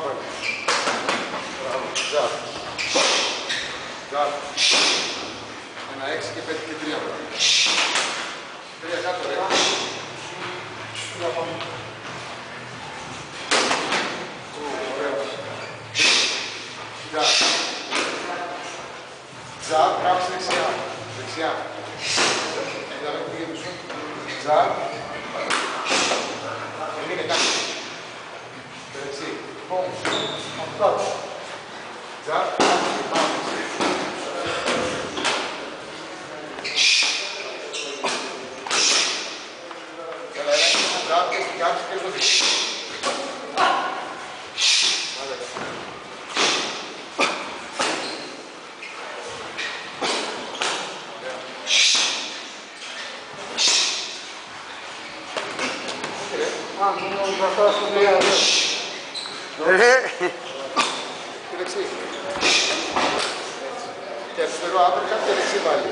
πάλι. Μπράβο. Τζαπ. Τζαπ. 1-6 και 5 και 3. 3 κάτω ρε. Ωραίος. Τζαπ. Τζαπ, τράβησε δεξιά. Δεξιά. Έλα, μην πήγαινε σου. Τζαπ. Εμείνε κάτω. Δεξί. Πόμ. Αυτό. Τζαπ. Τζαπ και στην κάψη και στο δεξί. Θα φτάσω στο 3. Και δεξί. Και αριστερό άπερ, και δεξί πάλι.